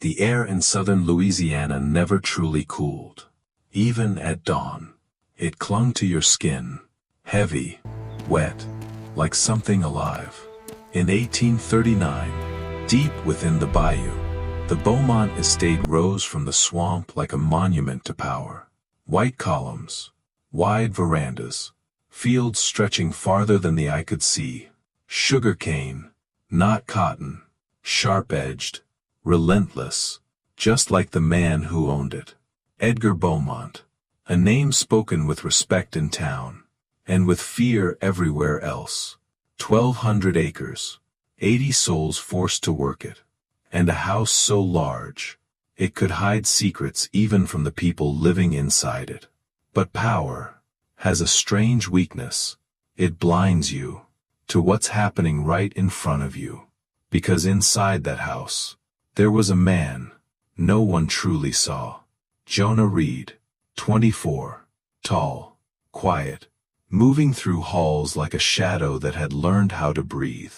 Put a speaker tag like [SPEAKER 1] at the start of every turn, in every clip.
[SPEAKER 1] The air in southern Louisiana never truly cooled. Even at dawn, it clung to your skin, heavy, wet, like something alive. In 1839, deep within the bayou, the Beaumont estate rose from the swamp like a monument to power. White columns, wide verandas, fields stretching farther than the eye could see. Sugar cane, not cotton, sharp-edged, relentless, just like the man who owned it. Edgar Beaumont, a name spoken with respect in town, and with fear everywhere else. 1,200 acres, 80 souls forced to work it, and a house so large, it could hide secrets even from the people living inside it. But power has a strange weakness. It blinds you to what's happening right in front of you. Because inside that house, there was a man no one truly saw. Jonah Reed, 24, tall, quiet, moving through halls like a shadow that had learned how to breathe.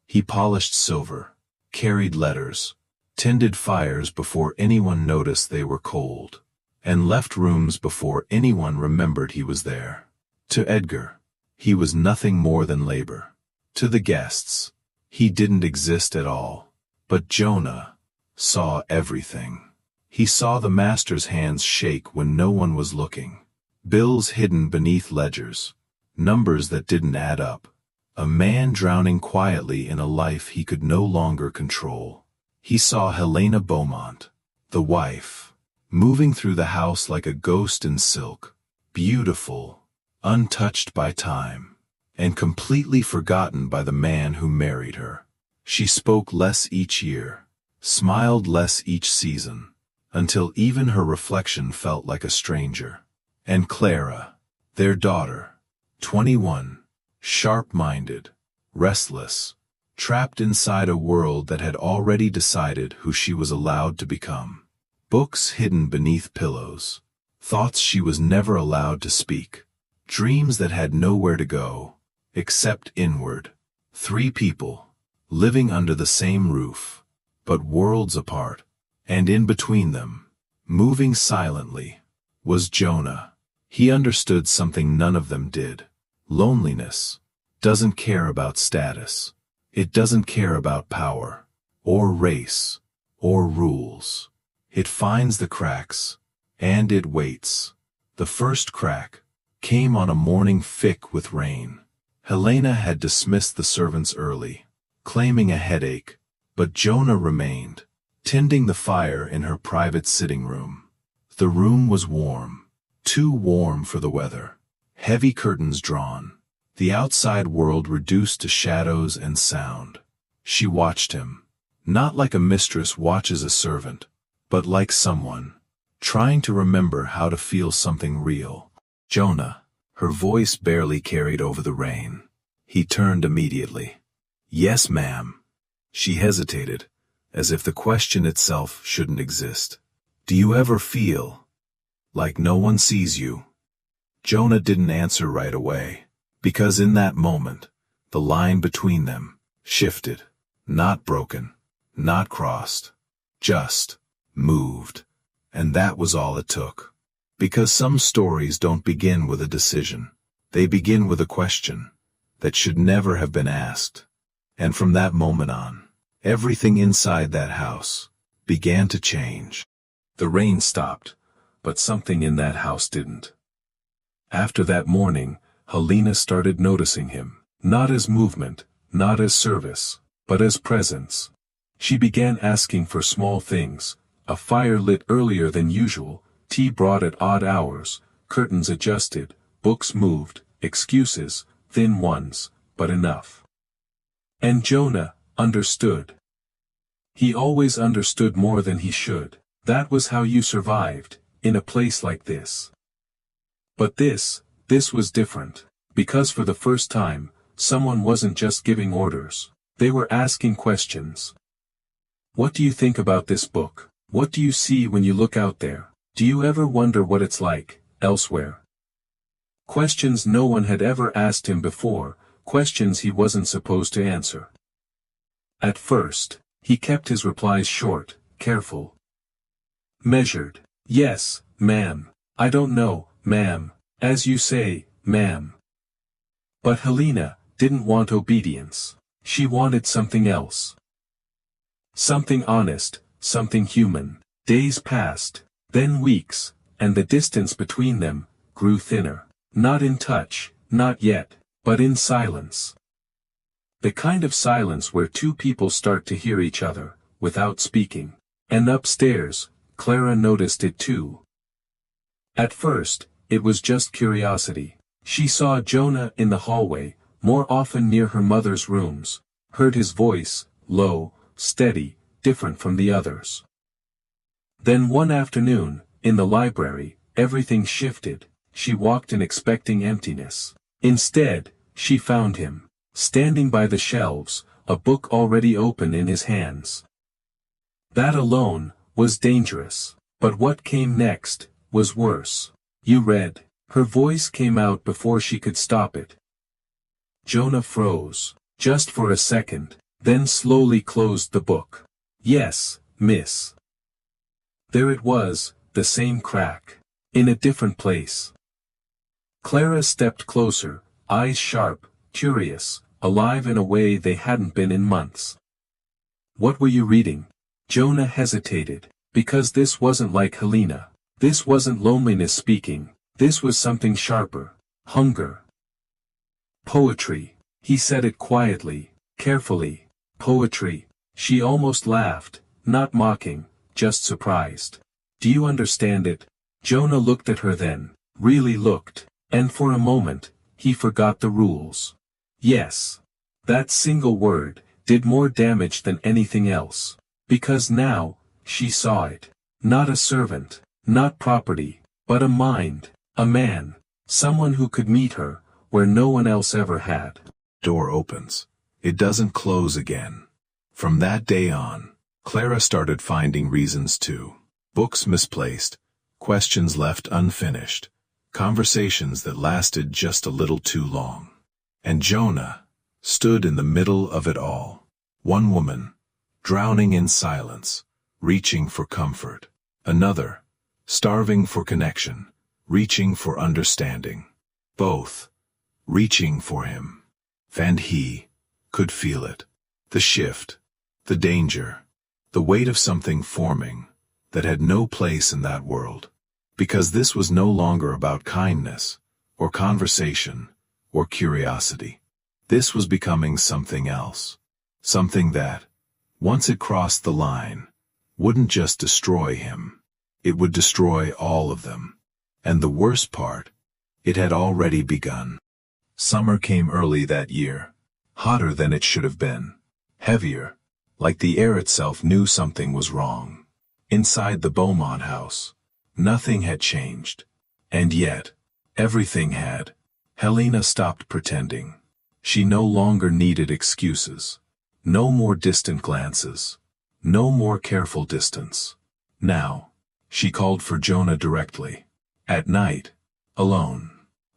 [SPEAKER 1] He polished silver, carried letters, tended fires before anyone noticed they were cold, and left rooms before anyone remembered he was there. To Edgar, he was nothing more than labor. To the guests, he didn't exist at all. But Jonah saw everything. He saw the master's hands shake when no one was looking. Bills hidden beneath ledgers. Numbers that didn't add up. A man drowning quietly in a life he could no longer control. He saw Helena Beaumont, the wife, moving through the house like a ghost in silk. Beautiful, untouched by time, and completely forgotten by the man who married her. She spoke less each year, smiled less each season, until even her reflection felt like a stranger. And Clara, their daughter, 21, sharp-minded, restless, trapped inside a world that had already decided who she was allowed to become. Books hidden beneath pillows, thoughts she was never allowed to speak, dreams that had nowhere to go, except inward. 3 people, living under the same roof, but worlds apart, and in between them, moving silently, was Jonah. He understood something none of them did. Loneliness doesn't care about status. It doesn't care about power, or race, or rules. It finds the cracks, and it waits. The first crack came on a morning thick with rain. Helena had dismissed the servants early, claiming a headache, but Jonah remained, tending the fire in her private sitting room. The room was warm, too warm for the weather. Heavy curtains drawn, the outside world reduced to shadows and sound. She watched him, not like a mistress watches a servant, but like someone, trying to remember how to feel something real. Jonah, her voice barely carried over the rain. He turned immediately. "Yes, ma'am." She hesitated, as if the question itself shouldn't exist. "Do you ever feel like no one sees you?" Jonah didn't answer right away, because in that moment, the line between them shifted, not broken, not crossed, just moved. And that was all it took. Because some stories don't begin with a decision. They begin with a question that should never have been asked. And from that moment on, everything inside that house began to change. The rain stopped, but something in that house didn't. After that morning, Helena started noticing him, not as movement, not as service, but as presence. She began asking for small things: a fire lit earlier than usual, tea brought at odd hours, curtains adjusted, books moved, excuses, thin ones, but enough. And Jonah understood. He always understood more than he should. That was how you survived, in a place like this. But this was different, because for the first time, someone wasn't just giving orders. They were asking questions. What do you think about this book? What do you see when you look out there? Do you ever wonder what it's like elsewhere? Questions no one had ever asked him before, questions he wasn't supposed to answer. At first, he kept his replies short, careful, Measured. Yes, ma'am. I don't know, ma'am. As you say, ma'am. But Helena didn't want obedience. She wanted something else. Something honest, something human. Days passed, then weeks, and the distance between them grew thinner. Not in touch, not yet, but in silence. The kind of silence where two people start to hear each other, without speaking. And upstairs, Clara noticed it too. At first, it was just curiosity. She saw Jonah in the hallway, more often near her mother's rooms, heard his voice, low, steady, different from the others. Then one afternoon, in the library, everything shifted. She walked in expecting emptiness. Instead, she found him, standing by the shelves, a book already open in his hands. That alone was dangerous, but what came next was worse. You read. Her voice came out before she could stop it. Jonah froze, just for a second, then slowly closed the book. Yes, miss. There it was, the same crack. In a different place. Clara stepped closer, eyes sharp, curious, alive in a way they hadn't been in months. What were you reading? Jonah hesitated, because this wasn't like Helena. This wasn't loneliness speaking. This was something sharper. Hunger. Poetry. He said it quietly, carefully. Poetry. She almost laughed, not mocking, just surprised. Do you understand it? Jonah looked at her then, really looked, and for a moment, he forgot the rules. Yes. That single word did more damage than anything else. Because now, she saw it. Not a servant, not property, but a mind. A man, someone who could meet her, where no one else ever had.
[SPEAKER 2] Door opens. It doesn't close again. From that day on, Clara started finding reasons too. Books misplaced, questions left unfinished, conversations that lasted just a little too long. And Jonah stood in the middle of it all. One woman, drowning in silence, reaching for comfort. Another, starving for connection. Reaching for understanding. Both, reaching for him. And he could feel it. The shift, the danger, the weight of something forming that had no place in that world. Because this was no longer about kindness, or conversation, or curiosity. This was becoming something else. Something that, once it crossed the line, wouldn't just destroy him. It would destroy all of them. And the worst part, it had already begun. Summer came early that year, hotter than it should have been, heavier, like the air itself knew something was wrong. Inside the Beaumont house, nothing had changed. And yet, everything had. Helena stopped pretending. She no longer needed excuses. No more distant glances. No more careful distance. Now, she called for Jonah directly. At night, alone.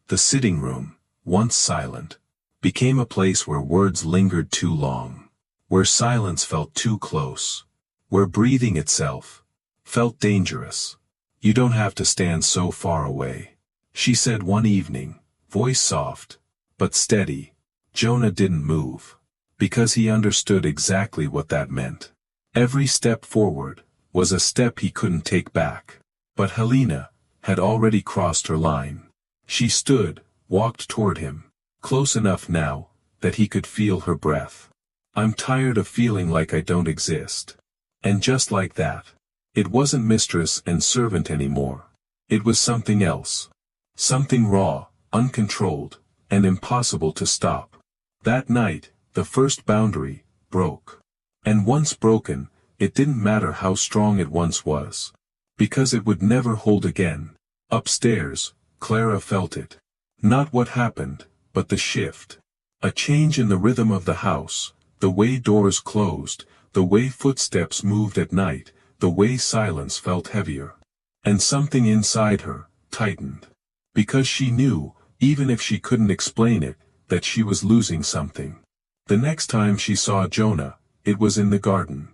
[SPEAKER 2] The sitting room, once silent, became a place where words lingered too long, where silence felt too close, where breathing itself felt dangerous. You don't have to stand so far away, she said one evening, voice soft, but steady. Jonah didn't move, because he understood exactly what that meant. Every step forward was a step he couldn't take back. But Helena had already crossed her line. She stood, walked toward him, close enough now that he could feel her breath. I'm tired of feeling like I don't exist. And just like that, it wasn't mistress and servant anymore. It was something else. Something raw, uncontrolled, and impossible to stop. That night, the first boundary broke. And once broken, it didn't matter how strong it once was. Because it would never hold again. Upstairs, Clara felt it. Not what happened, but the shift. A change in the rhythm of the house, the way doors closed, the way footsteps moved at night, the way silence felt heavier. And something inside her tightened. Because she knew, even if she couldn't explain it, that she was losing something. The next time she saw Jonah, it was in the garden.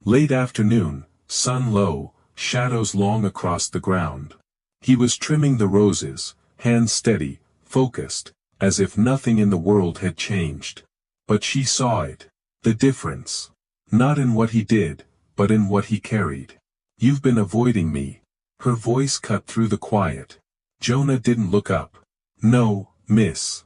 [SPEAKER 2] Late afternoon, sun low,
[SPEAKER 1] shadows long across the ground. He was trimming the roses, hands steady, focused, as if nothing in the world had changed. But she saw it. The difference. Not in what he did, but in what he carried. "You've been avoiding me." Her voice cut through the quiet. Jonah didn't look up. "No, miss."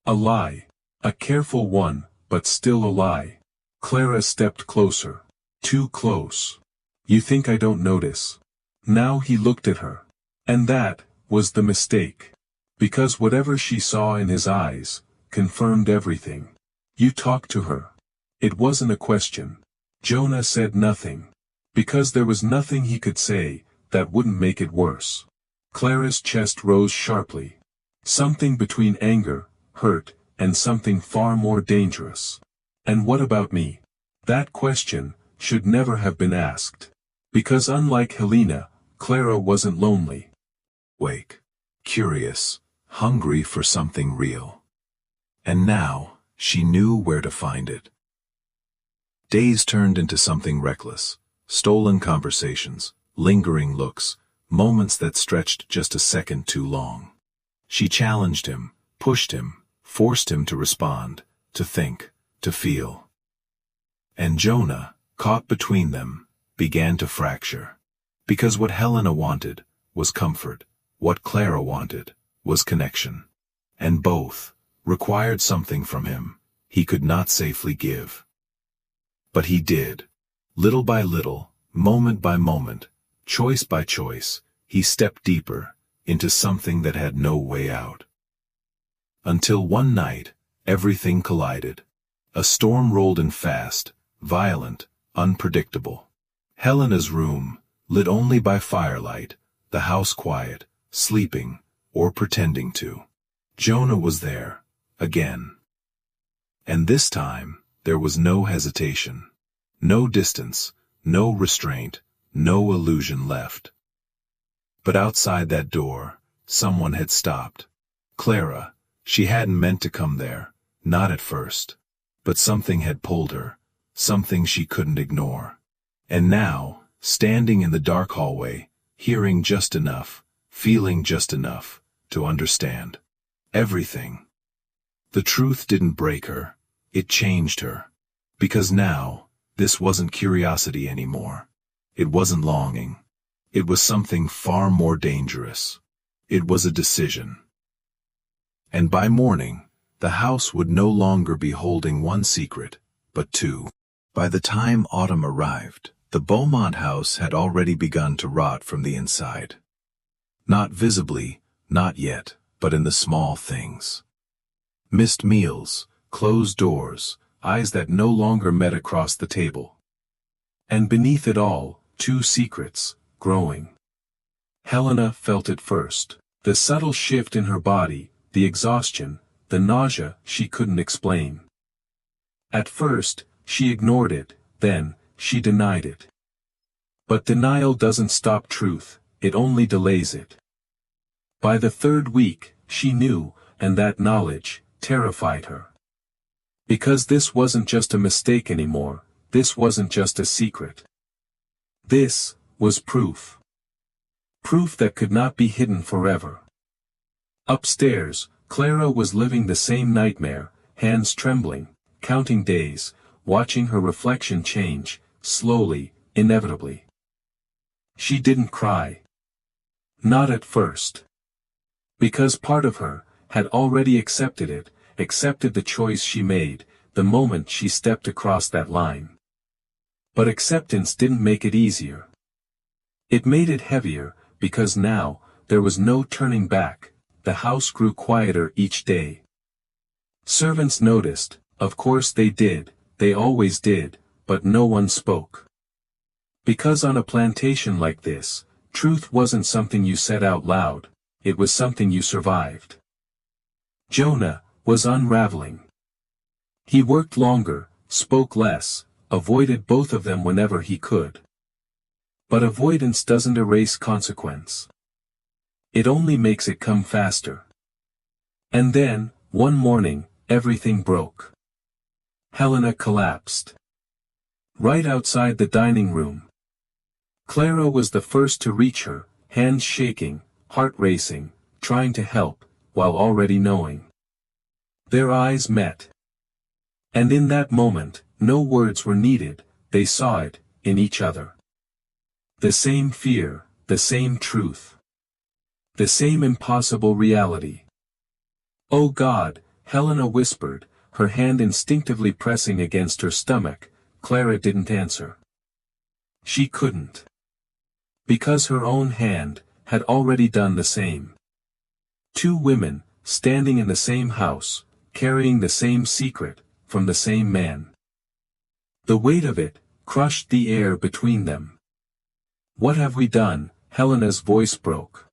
[SPEAKER 1] A lie. A careful one, but still a lie. Clara stepped closer. Too close. "You think I don't notice?" Now he looked at her. And that was the mistake. Because whatever she saw in his eyes confirmed everything. "You talked to her." It wasn't a question. Jonah said nothing. Because there was nothing he could say that wouldn't make it worse. Clara's chest rose sharply. Something between anger, hurt, and something far more dangerous. "And what about me?" That question should never have been asked. Because unlike Helena, Clara wasn't lonely.
[SPEAKER 2] Awake, curious, hungry for something real. And now, she knew where to find it. Days turned into something reckless. Stolen conversations, lingering looks, moments that stretched just a second too long. She challenged him, pushed him, forced him to respond, to think, to feel. And Jonah, caught between them, began to fracture. Because what Helena wanted was comfort, what Clara wanted was connection. And both required something from him he could not safely give. But he did. Little by little, moment by moment, choice by choice, he stepped deeper into something that had no way out. Until one night, everything collided. A storm rolled in fast, violent, unpredictable. Helena's room, lit only by firelight, the house quiet, sleeping, or pretending to. Jonah was there, again. And this time, there was no hesitation. No distance, no restraint, no illusion left. But outside that door, someone had stopped. Clara, she hadn't meant to come there, not at first. But something had pulled her, something she couldn't ignore. And now, standing in the dark hallway, hearing just enough, feeling just enough, to understand everything. The truth didn't break her, it changed her. Because now, this wasn't curiosity anymore. It wasn't longing. It was something far more dangerous. It was a decision. And by morning, the house would no longer be holding one secret, but two. By the time autumn arrived, the Beaumont house had already begun to rot from the inside. Not visibly, not yet, but in the small things. Missed meals, closed doors, eyes that no longer met across the table. And beneath it all, two secrets, growing. Helena felt it first. The subtle shift in her body, the exhaustion, the nausea she couldn't explain. At first, she ignored it, then, she denied it. But denial doesn't stop truth, it only delays it. By the third week, she knew, and that knowledge terrified her. Because this wasn't just a mistake anymore, this wasn't just a secret. This was proof. Proof that could not be hidden forever. Upstairs, Clara was living the same nightmare, hands trembling, counting days, watching her reflection change, slowly, inevitably. She didn't cry. Not at first. Because part of her had already accepted it, accepted the choice she made, the moment she stepped across that line. But acceptance didn't make it easier. It made it heavier, because now, there was no turning back, the house grew quieter each day. Servants noticed, of course they did, they always did, but no one spoke. Because on a plantation like this, truth wasn't something you said out loud, it was something you survived. Jonah was unraveling. He worked longer, spoke less, avoided both of them whenever he could. But avoidance doesn't erase consequence. It only makes it come faster. And then, one morning, everything broke. Helena collapsed. Right outside the dining room.
[SPEAKER 1] Clara was the first to reach her, hands shaking, heart racing, trying to help, while already knowing. Their eyes met. And in that moment, no words were needed, they saw it, in each other. The same fear, the same truth. The same impossible reality. "Oh God," Helena whispered, her hand instinctively pressing against her stomach. Clara didn't answer. She couldn't. Because her own hand had already done the same. Two women, standing in the same house, carrying the same secret, from the same man. The weight of it crushed the air between them. "What have we done?" Helena's voice broke.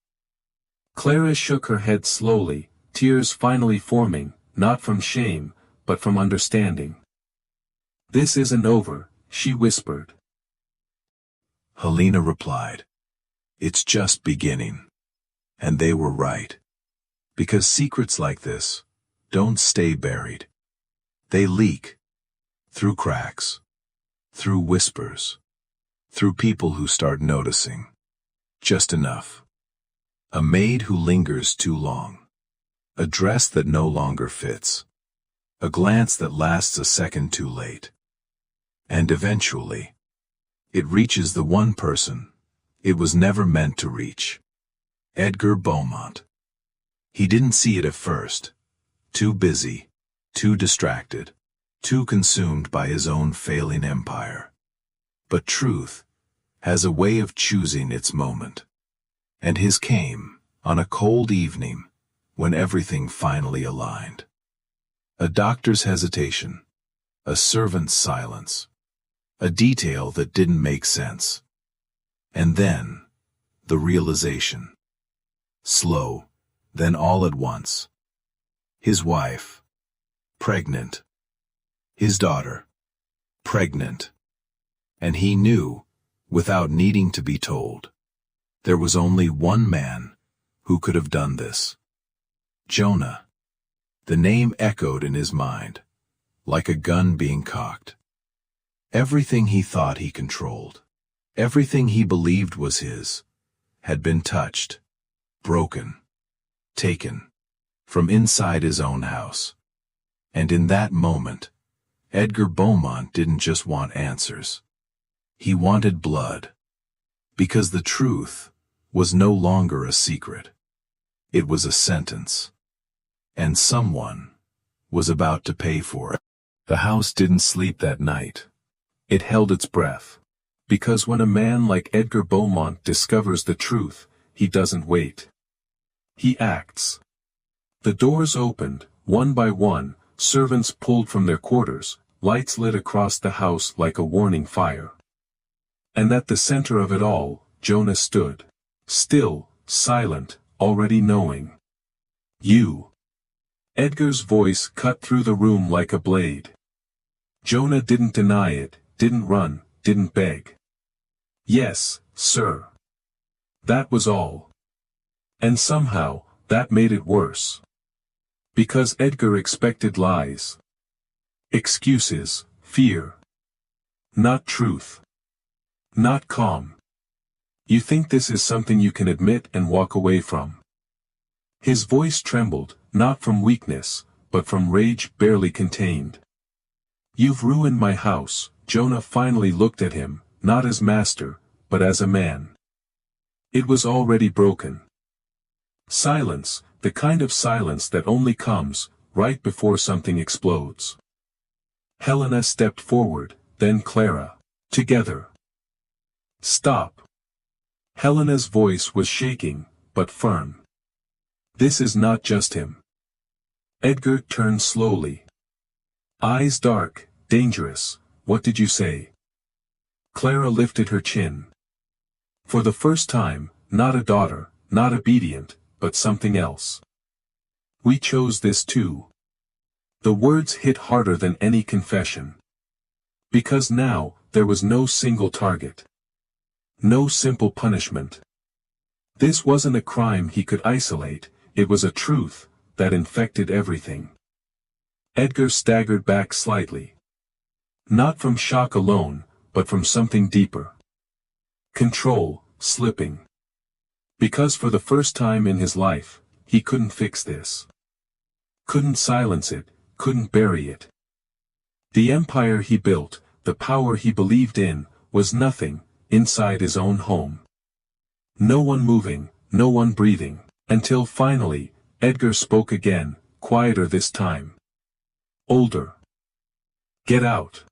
[SPEAKER 1] Clara shook her head slowly, tears finally forming, not from shame, but from understanding. "This isn't over," she whispered.
[SPEAKER 2] Helena replied. "It's just beginning." And they were right. Because secrets like this don't stay buried. They leak. Through cracks. Through whispers. Through people who start noticing. Just enough. A maid who lingers too long. A dress that no longer fits. A glance that lasts a second too late. And eventually, it reaches the one person it was never meant to reach. Edgar Beaumont. He didn't see it at first. Too busy, too distracted, too consumed by his own failing empire. But truth has a way of choosing its moment. And his came on a cold evening when everything finally aligned. A doctor's hesitation, a servant's silence, a detail that didn't make sense. And then, the realization. Slow, then all at once. His wife, pregnant. His daughter, pregnant. And he knew, without needing to be told, there was only one man who could have done this. Jonah. The name echoed in his mind, like a gun being cocked. Everything he thought he controlled, everything he believed was his, had been touched, broken, taken, from inside his own house. And in that moment, Edgar Beaumont didn't just want answers. He wanted blood. Because the truth was no longer a secret. It was a sentence. And someone was about to pay for it. The house didn't sleep that night. It held its breath. Because when a man like Edgar Beaumont discovers the truth, he doesn't wait. He acts. The doors opened, one by one, servants pulled from their quarters, lights lit across the house like a warning fire. And at the center of it all, Jonah stood. Still, silent, already knowing. "You." Edgar's voice cut through the room like a blade. Jonah didn't deny it, didn't run, didn't beg. "Yes, sir." That was all. And somehow, that made it worse. Because Edgar expected lies. Excuses, fear. Not truth. Not calm. "You think this is something you can admit and walk away from?" His voice trembled, not from weakness, but from rage barely contained. "You've ruined my house." Jonah finally looked at him, not as master, but as a man. It was already broken. Silence, the kind of silence that only comes right before something explodes. Helena stepped forward, then Clara. Together. "Stop." Helena's voice was shaking, but firm. "This is not just him." Edgar turned slowly. Eyes dark, dangerous. "What did you say?" Clara lifted her chin. For the first time, not a daughter, not obedient, but something else. "We chose this too." The words hit harder than any confession. Because now, there was no single target. No simple punishment. This wasn't a crime he could isolate, it was a truth that infected everything. Edgar staggered back slightly. Not from shock alone, but from something deeper.
[SPEAKER 1] Control, slipping. Because for the first time in his life, he couldn't fix this. Couldn't silence it, couldn't bury it. The empire he built, the power he believed in, was nothing, inside his own home. No one moving, no one breathing, until finally, Edgar spoke again, quieter this time. Older. Get out.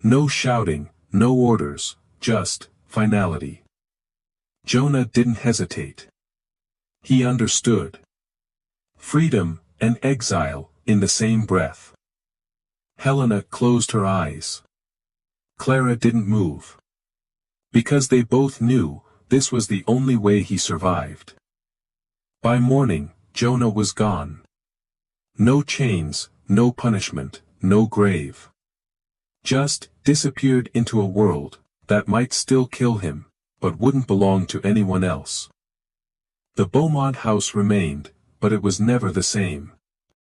[SPEAKER 1] No shouting, no orders, just finality. Jonah didn't hesitate. He understood. Freedom and exile, in the same breath. Helena closed her eyes. Clara didn't move. Because they both knew, this was the only way he survived. By morning, Jonah was gone. No chains, no punishment, no grave. Just disappeared into a world that might still kill him, but wouldn't belong to anyone else. The Beaumont house remained, but it was never the same.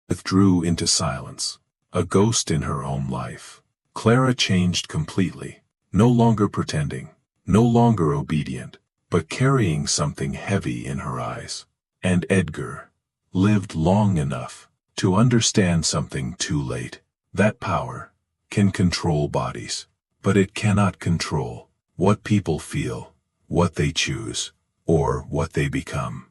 [SPEAKER 2] Withdrew into silence, a ghost in her own life. Clara changed completely, no longer pretending, no longer obedient, but carrying something heavy in her eyes. And Edgar lived long enough to understand something too late. That power can control bodies, but it cannot control what people feel, what they choose, or what they become.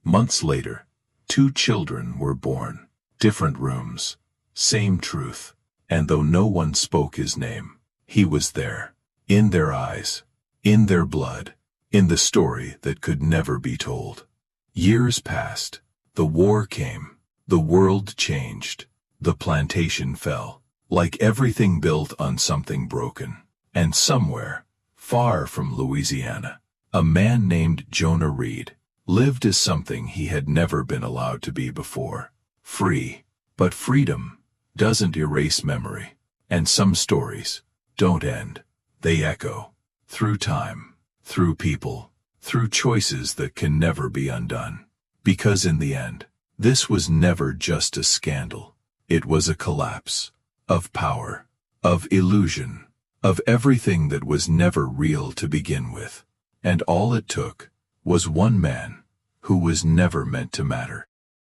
[SPEAKER 2] Months later, 2 children were born, different rooms, same truth, and though no one spoke his name, he was there, in their eyes, in their blood, in the story that could never be told. Years passed, the war came, the world changed, the plantation fell, like everything built on something broken. And somewhere, far from Louisiana, a man named Jonah Reed lived as something he had never been allowed to be before. Free. But freedom doesn't erase memory, and some stories don't end. They echo, through time, through people, through choices that can never be undone. Because in the end, this was never just a scandal. It was a collapse of power, of illusion, of everything that was never real to begin with. And all it took was one man who was never meant to matter.